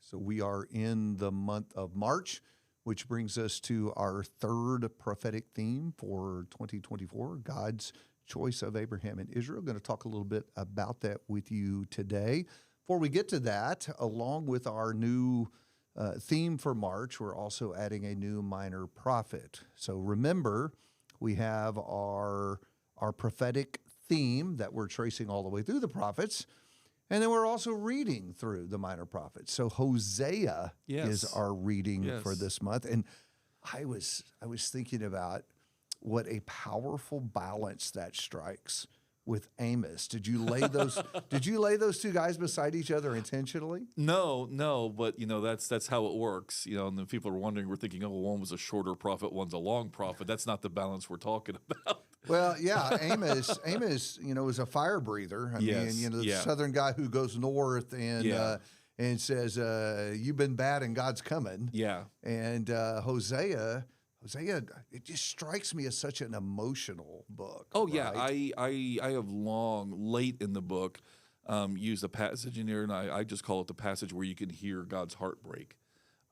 So we are in the month of March, which brings us to our third prophetic theme for 2024, God's choice of Abraham and Israel. Going to talk a little bit about that with you today. Before we get to that, along with our new theme for March, we're also adding a new minor prophet. So remember, we have our prophetic theme that we're tracing all the way through the prophets. And then we're also reading through the minor prophets. So Hosea is our reading for this month. And I was thinking about what a powerful balance that strikes with Amos. Did you lay those two guys beside each other intentionally? No, but that's how it works. And the people are wondering, we're thinking, oh, one was a shorter prophet, one's a long prophet. That's not the balance we're talking about. Well, yeah, Amos, is a fire breather. I mean, the southern guy who goes north and says, "You've been bad and God's coming." Yeah. And Hosea, it just strikes me as such an emotional book. Oh yeah, right? I have late in the book used a passage in here, and I just call it the passage where you can hear God's heartbreak.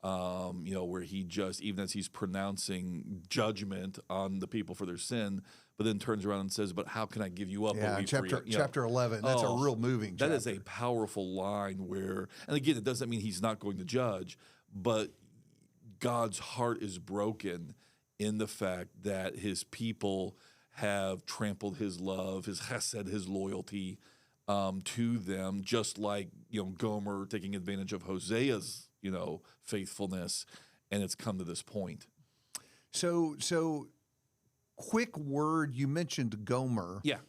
Where he just, even as he's pronouncing judgment on the people for their sin, but then turns around and says, "But how can I give you up?" Yeah, chapter 11. That's a real moving chapter. That is a powerful line where, and again, it doesn't mean he's not going to judge, but God's heart is broken in the fact that his people have trampled his love, his chesed, his loyalty to them, just like Gomer taking advantage of Hosea's faithfulness, and it's come to this point. So quick word, you mentioned Gomer. Yeah.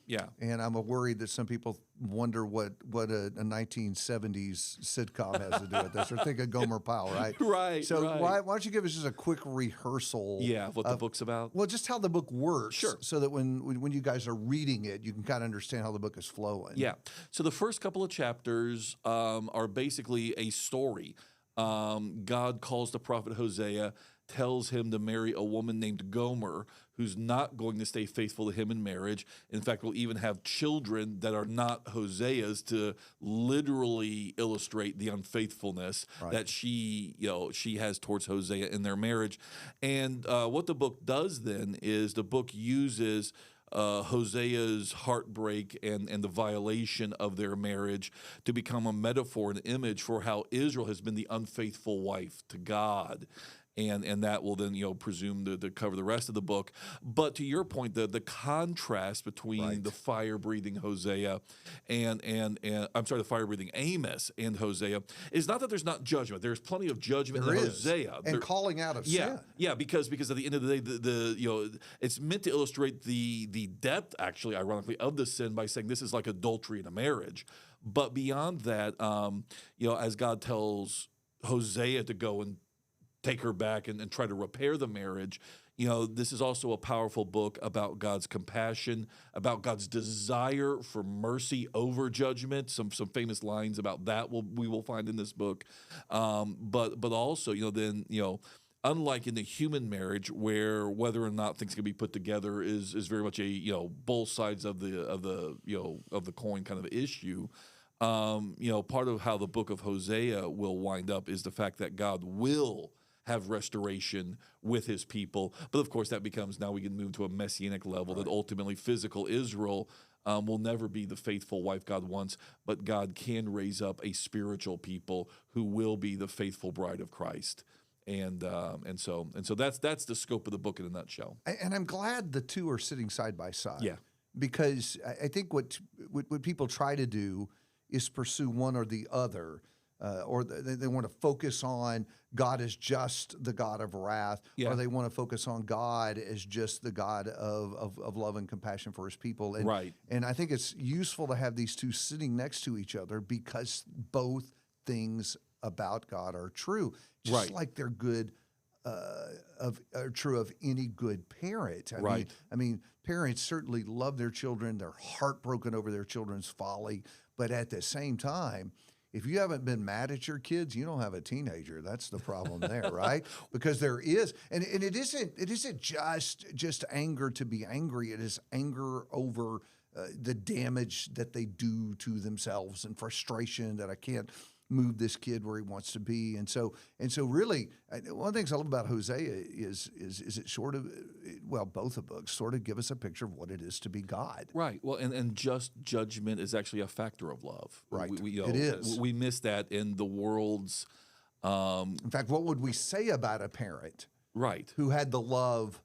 And I'm worried that some people wonder what a 1970s sitcom has to do with this, or think of Gomer Pyle, right? Right. So why don't you give us just a quick rehearsal? Yeah, what the book's about. Well, just how the book works, sure, so that when you guys are reading it, you can kind of understand how the book is flowing. Yeah. So the first couple of chapters are basically a story. God calls the prophet Hosea, tells him to marry a woman named Gomer, who's not going to stay faithful to him in marriage. In fact, will even have children that are not Hosea's, to literally illustrate the unfaithfulness that she has towards Hosea in their marriage. And what the book does then is the book uses Hosea's heartbreak and the violation of their marriage to become a metaphor, an image for how Israel has been the unfaithful wife to God. And that will then, presume to cover the rest of the book. But to your point, the contrast between the fire-breathing Hosea and the fire-breathing Amos and Hosea is not that there's not judgment. There's plenty of judgment in Hosea. And calling out of sin. Yeah, because at the end of the day, it's meant to illustrate the depth, actually, ironically, of the sin by saying this is like adultery in a marriage. But beyond that, as God tells Hosea to go and take her back and try to repair the marriage, this is also a powerful book about God's compassion, about God's desire for mercy over judgment. Some famous lines about that we will find in this book. But also, unlike in the human marriage, where whether or not things can be put together is very much a both sides of the coin kind of issue. Part of how the book of Hosea will wind up is the fact that God will have restoration with his people. But of course, that becomes, now we can move to a messianic level, that ultimately physical Israel will never be the faithful wife God wants, but God can raise up a spiritual people who will be the faithful bride of Christ. And so that's the scope of the book in a nutshell. And I'm glad the two are sitting side by side. Yeah. Because I think what people try to do is pursue one or the other. Or they want to focus on God as just the God of wrath, or they want to focus on God as just the God of love and compassion for his people. And, and I think it's useful to have these two sitting next to each other, because both things about God are true, just like they're good, are true of any good parent. I mean, parents certainly love their children. They're heartbroken over their children's folly, but at the same time, if you haven't been mad at your kids, you don't have a teenager. That's the problem there, right? Because there is, and it isn't just anger to be angry. It is anger over the damage that they do to themselves, and frustration that I can't move this kid where he wants to be. And so really, one of the things I love about Hosea is it sort of, well, both the books sort of give us a picture of what it is to be God. Right. Well, and just judgment is actually a factor of love. Right. It is. We miss that in the world's. In fact, what would we say about a parent Right. who had the love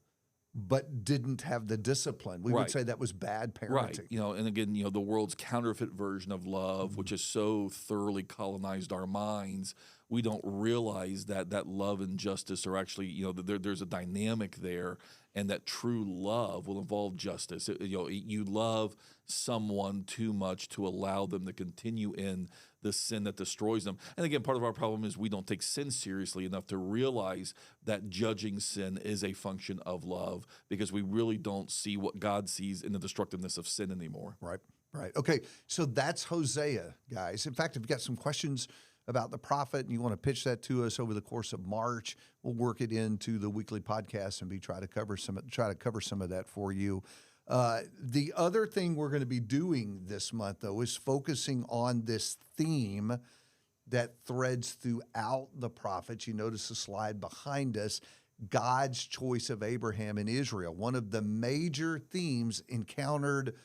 but didn't have the discipline? We would say that was bad parenting. Right. And again, the world's counterfeit version of love, which has so thoroughly colonized our minds, we don't realize that love and justice are actually, there's a dynamic there, and that true love will involve justice. You love someone too much to allow them to continue in the sin that destroys them. And again, part of our problem is we don't take sin seriously enough to realize that judging sin is a function of love, because we really don't see what God sees in the destructiveness of sin anymore. Right. Okay, so that's Hosea, guys. In fact, if you've got some questions about the prophet and you want to pitch that to us over the course of March, we'll work it into the weekly podcast and try to cover some of that for you. The other thing we're going to be doing this month, though, is focusing on this theme that threads throughout the prophets. You notice the slide behind us, God's choice of Abraham and Israel. One of the major themes encountered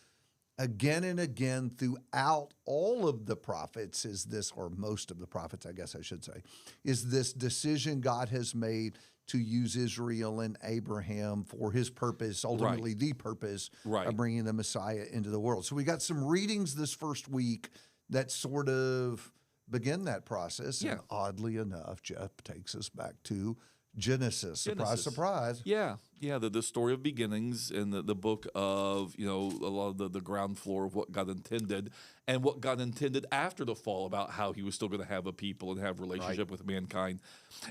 again and again throughout all of the prophets is this, or most of the prophets, I guess I should say, is this decision God has made to use Israel and Abraham for his purpose, ultimately the purpose of bringing the Messiah into the world. So we got some readings this first week that sort of begin that process. Yeah. And oddly enough, Jeff takes us back to Genesis. Surprise, surprise. Yeah. The story of beginnings in the book of, a lot of the ground floor of what God intended and what God intended after the fall about how he was still going to have a people and have relationship with mankind.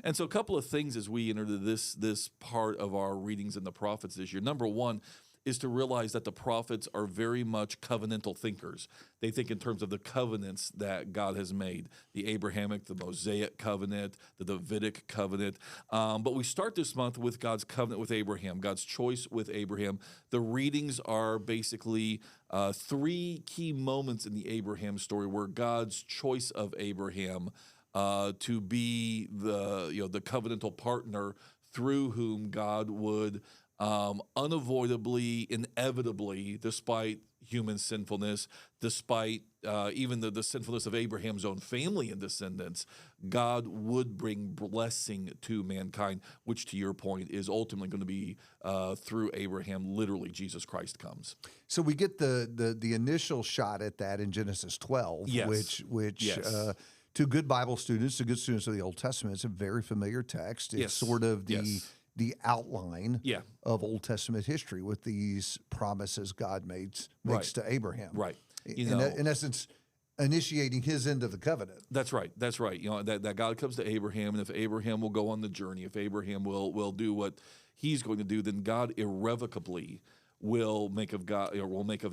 And so a couple of things as we enter this part of our readings in the prophets this year. Number one is to realize that the prophets are very much covenantal thinkers. They think in terms of the covenants that God has made, the Abrahamic, the Mosaic covenant, the Davidic covenant. But we start this month with God's covenant with Abraham, God's choice with Abraham. The readings are basically three key moments in the Abraham story where God's choice of Abraham to be the covenantal partner through whom God would unavoidably, inevitably, despite human sinfulness, despite even the sinfulness of Abraham's own family and descendants, God would bring blessing to mankind, which, to your point, is ultimately going to be through Abraham. Literally, Jesus Christ comes. So we get the initial shot at that in Genesis 12, which to good Bible students, to good students of the Old Testament, it's a very familiar text. It's sort of the outline of Old Testament history with these promises God makes to Abraham. Right. In essence, initiating his end of the covenant. That's right. That God comes to Abraham, and if Abraham will go on the journey, if Abraham will do what he's going to do, then God irrevocably will make of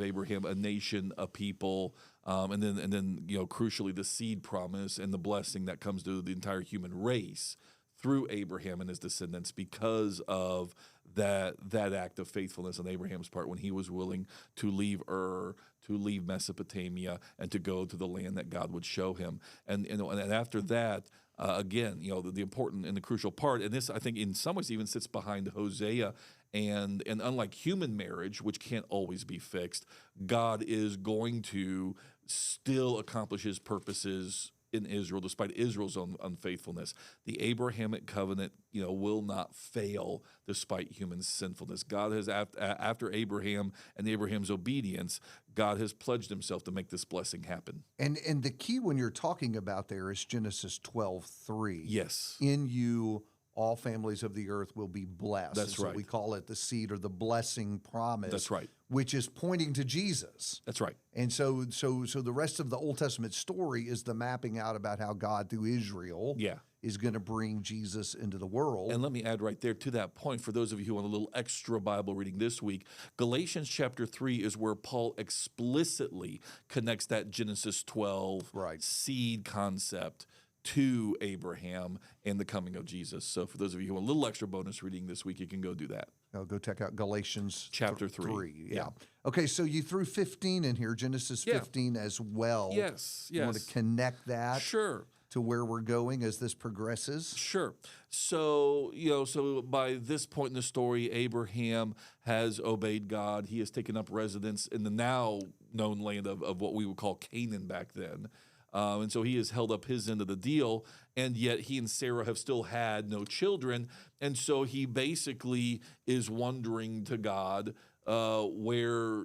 Abraham a nation, a people, and then crucially the seed promise and the blessing that comes to the entire human race through Abraham and his descendants because of that act of faithfulness on Abraham's part when he was willing to leave Ur, to leave Mesopotamia, and to go to the land that God would show him. And after that, again, the important and the crucial part, and this I think in some ways even sits behind Hosea, and unlike human marriage, which can't always be fixed, God is going to still accomplish his purposes in Israel, despite Israel's own unfaithfulness. The Abrahamic covenant, will not fail despite human sinfulness. God has, after Abraham and Abraham's obedience, God has pledged himself to make this blessing happen. And the key when you're talking about there is Genesis 12:3. Yes. In you, all families of the earth will be blessed. That's right. So we call it the seed or the blessing promise. That's right. Which is pointing to Jesus. That's right. And so the rest of the Old Testament story is the mapping out about how God through Israel is going to bring Jesus into the world. And let me add right there to that point, for those of you who want a little extra Bible reading this week, Galatians chapter 3 is where Paul explicitly connects that Genesis 12 seed concept to Abraham and the coming of Jesus. So for those of you who want a little extra bonus reading this week, you can go do that. Go check out Galatians chapter 3. Yeah. Okay, so you threw 15 in here, Genesis 15 as well. Yes. You want to connect that? Sure. to where we're going as this progresses? Sure. So, so by this point in the story, Abraham has obeyed God. He has taken up residence in the now known land of what we would call Canaan back then. And so he has held up his end of the deal, and yet he and Sarah have still had no children. And so he basically is wondering to God, where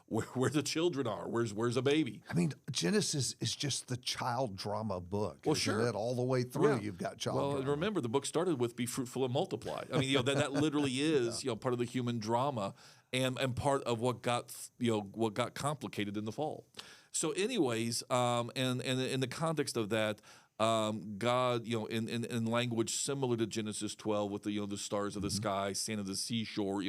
where the children are. Where's a baby? I mean, Genesis is just the child drama book. Well, isn't sure. it? All the way through, you've got child Well, and drama. remember, the book started with "Be fruitful and multiply." I mean, that literally is part of the human drama, and part of what got complicated in the fall. So, anyways, and in the context of that, God, in language similar to Genesis 12, with the stars of the sky, sand of the seashore,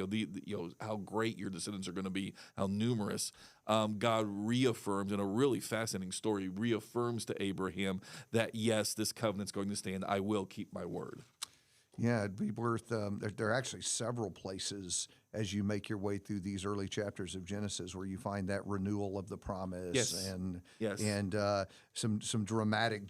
how great your descendants are going to be, how numerous. God reaffirms, in a really fascinating story, reaffirms to Abraham that yes, this covenant's going to stand. I will keep my word. Yeah, it'd be worth. There are actually several places as you make your way through these early chapters of Genesis where you find that renewal of the promise and some dramatic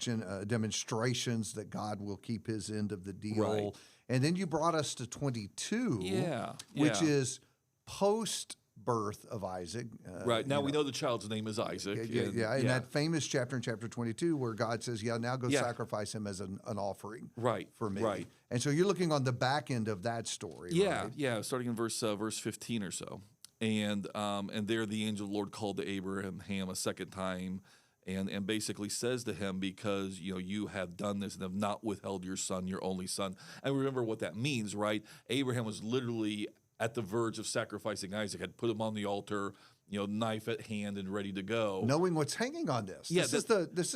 demonstrations that God will keep His end of the deal. Right. And then you brought us to 22, which is post birth of Isaac. Right. Now we know the child's name is Isaac. In that famous chapter in chapter 22 where God says, now go sacrifice him as an offering for me. Right. And so you're looking on the back end of that story, right? Yeah, starting in verse 15 or so. And there the angel of the Lord called to Abraham a second time and basically says to him, because you have done this and have not withheld your son, your only son. And remember what that means, right? Abraham was literally at the verge of sacrificing Isaac, had put him on the altar, knife at hand and ready to go. Knowing what's hanging on this. This is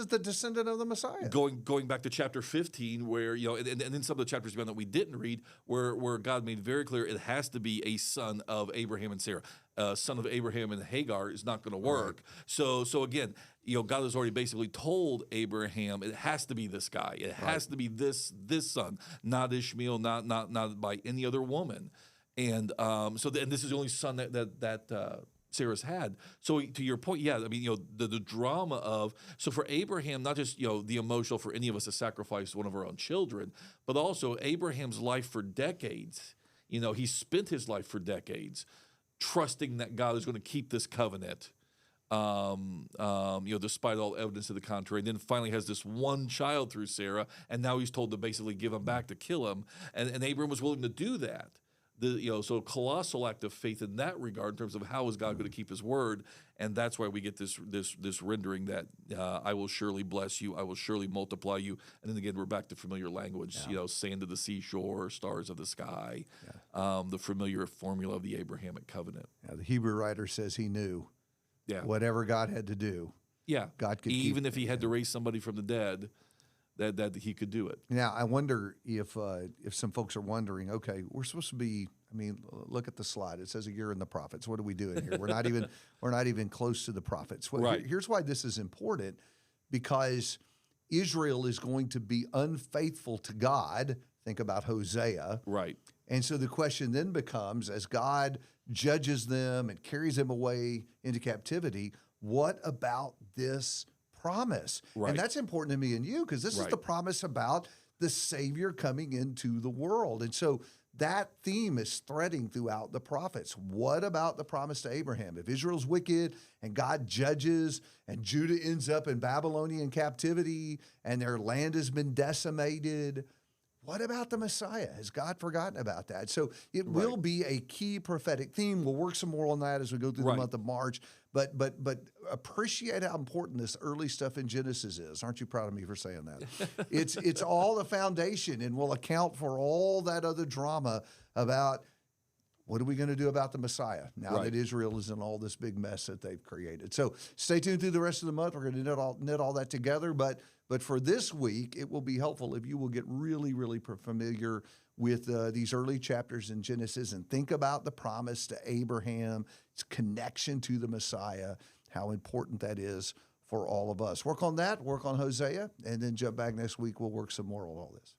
the descendant of the Messiah. Going back to chapter 15, where, and then some of the chapters beyond that we didn't read, where God made very clear it has to be a son of Abraham and Sarah. Son of Abraham and Hagar is not going to work. Right. So again, God has already basically told Abraham it has to be this guy. It has to be this son, not Ishmael, not by any other woman. And and this is the only son that Sarah's had. So to your point, the drama of, so for Abraham, not just the emotional for any of us to sacrifice one of our own children, but also Abraham's life for decades. He spent his life for decades trusting that God is going to keep this covenant. Despite all evidence to the contrary, and then finally has this one child through Sarah, and now he's told to basically give him back to kill him, and Abraham was willing to do that. So a colossal act of faith in that regard, in terms of how is God going to keep His word, and that's why we get this rendering that I will surely bless you, I will surely multiply you, and then again we're back to familiar language, sand of the seashore, stars of the sky, the familiar formula of the Abrahamic covenant. Yeah, the Hebrew writer says he knew, whatever God had to do, God could even if He had to raise somebody from the dead. That He could do it. Now, I wonder if some folks are wondering, okay, we're supposed to be. I mean, look at the slide. It says a year in the prophets. What are we doing here? We're not even close to the prophets. Well, right. Here's why this is important, because Israel is going to be unfaithful to God. Think about Hosea. Right. And so the question then becomes, as God judges them and carries them away into captivity, what about this promise? Right. And that's important to me and you, because this is the promise about the Savior coming into the world. And so that theme is threading throughout the prophets. What about the promise to Abraham? If Israel's wicked and God judges and Judah ends up in Babylonian captivity and their land has been decimated, what about the Messiah? Has God forgotten about that? So it will be a key prophetic theme. We'll work some more on that as we go through the month of March. But appreciate how important this early stuff in Genesis is. Aren't you proud of me for saying that? It's all the foundation, and will account for all that other drama about what are we going to do about the Messiah now that Israel is in all this big mess that they've created. So stay tuned through the rest of the month. We're going to knit all that together. But for this week, it will be helpful if you will get really, really familiar with these early chapters in Genesis and think about the promise to Abraham, its connection to the Messiah, how important that is for all of us. Work on that, work on Hosea, and then jump back next week. We'll work some more on all this.